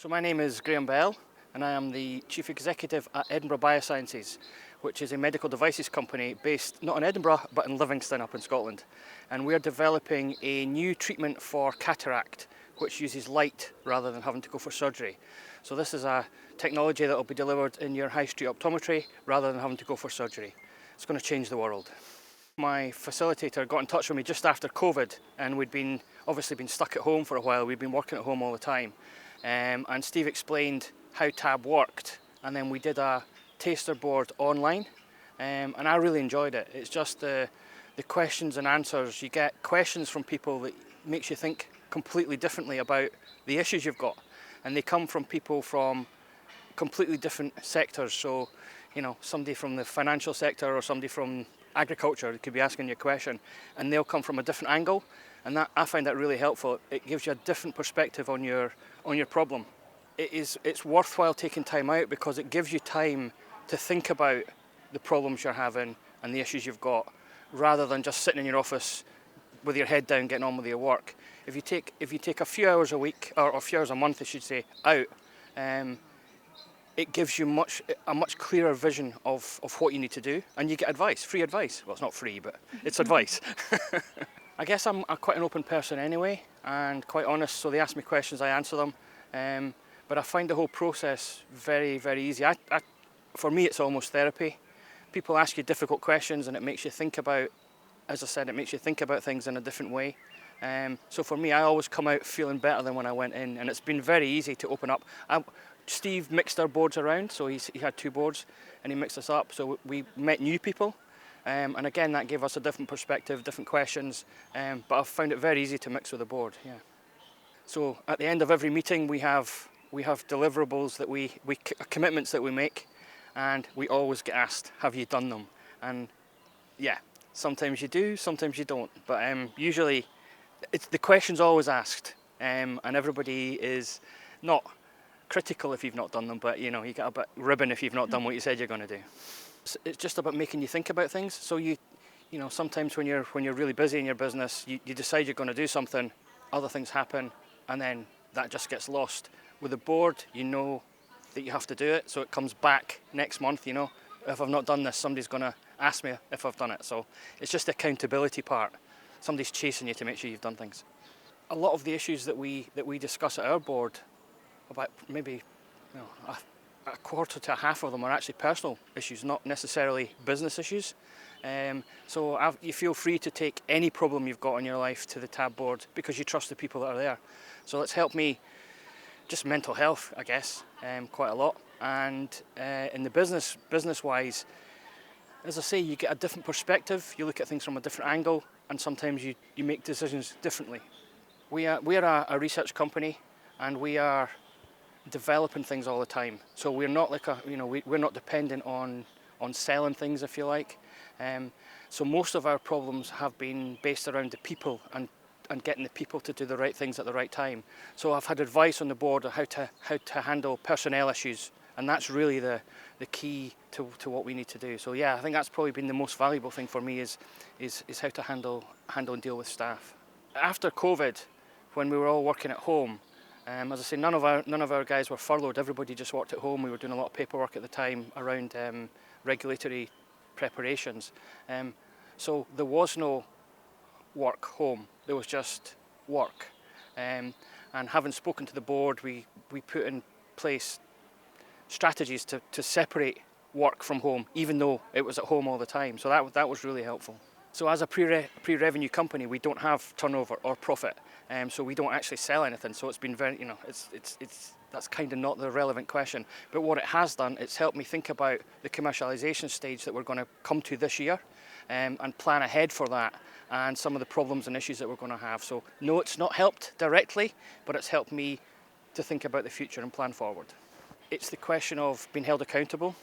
So my name is Graham Bell and I am the Chief Executive at Edinburgh Biosciences, which is a medical devices company based not in Edinburgh but in Livingston up in Scotland. And we're developing a new treatment for cataract which uses light rather than having to go for surgery. So this is a technology that will be delivered in your high street optometry rather than having to go for surgery. It's going to change the world. My facilitator got in touch with me just after COVID, and we'd obviously been stuck at home for a while. We'd been working at home all the time. And Steve explained how TAB worked, and then we did a taster board online, and I really enjoyed it. It's just the questions and answers. You get questions from people that makes you think completely differently about the issues you've got, and they come from people from completely different sectors. So, you know, somebody from the financial sector or somebody from agriculture could be asking you a question, and they'll come from a different angle, and that I find that really helpful. It gives you a different perspective on your problem. It's worthwhile taking time out because it gives you time to think about the problems you're having and the issues you've got, rather than just sitting in your office with your head down getting on with your work. If you take a few hours a week, or a few hours a month I should say, out, it gives you a much clearer vision of what you need to do, and you get advice, free advice. Well, it's not free, but it's advice. I guess I'm quite an open person anyway, and quite honest, so they ask me questions, I answer them. But I find the whole process very, very easy. For me, it's almost therapy. People ask you difficult questions and it makes you think about, as I said, it makes you think about things in a different way. So for me, I always come out feeling better than when I went in, and it's been very easy to open up. Steve mixed our boards around, so he had two boards and he mixed us up, so we met new people. And again, that gave us a different perspective, different questions, but I've found it very easy to mix with the board, yeah. So at the end of every meeting, we have deliverables that commitments that we make, and we always get asked, have you done them? And yeah, sometimes you do, sometimes you don't, but usually the question's always asked, and everybody is not critical if you've not done them, but you know, you get a bit ribbon if you've not done what you said you're going to do. It's just about making you think about things. So you know, sometimes when you're really busy in your business, you decide you're going to do something, other things happen, and then that just gets lost. With the board, you know that you have to do it, so it comes back next month. You know, if I've not done this, somebody's going to ask me if I've done it. So it's just the accountability part. Somebody's chasing you to make sure you've done things. A lot of the issues that we discuss at our board, about maybe a quarter to a half of them are actually personal issues, not necessarily business issues. So you feel free to take any problem you've got in your life to the TAB board because you trust the people that are there. So it's helped me, just mental health, I guess, quite a lot. And in the business-wise, as I say, you get a different perspective. You look at things from a different angle, and sometimes you make decisions differently. We are a research company, and we are developing things all the time. So we're not like we're not dependent on selling things, if you like. So most of our problems have been based around the people and getting the people to do the right things at the right time. So I've had advice on the board on how to handle personnel issues, and that's really the key to what we need to do. So yeah, I think that's probably been the most valuable thing for me is how to handle and deal with staff. After COVID, when we were all working at home, as I say, none of our guys were furloughed. Everybody just worked at home. We were doing a lot of paperwork at the time around regulatory preparations. So there was no work home. There was just work. And having spoken to the board, we put in place strategies to separate work from home, even though it was at home all the time. So that was really helpful. So as a pre-revenue company, we don't have turnover or profit, so we don't actually sell anything. So it's been very, that's kind of not the relevant question. But what it has done, it's helped me think about the commercialisation stage that we're going to come to this year, and plan ahead for that and some of the problems and issues that we're going to have. So no, it's not helped directly, but it's helped me to think about the future and plan forward. It's the question of being held accountable.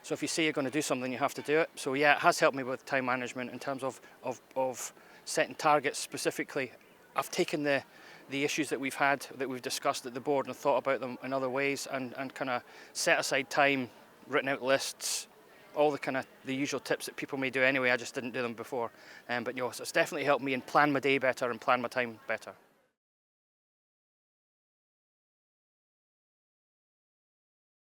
So if you say you're going to do something, you have to do it. So yeah, it has helped me with time management in terms of setting targets specifically. I've taken the issues that we've discussed at the board and thought about them in other ways and kind of set aside time, written out lists, all the usual tips that people may do anyway. I just didn't do them before. But so it's definitely helped me and plan my day better and plan my time better.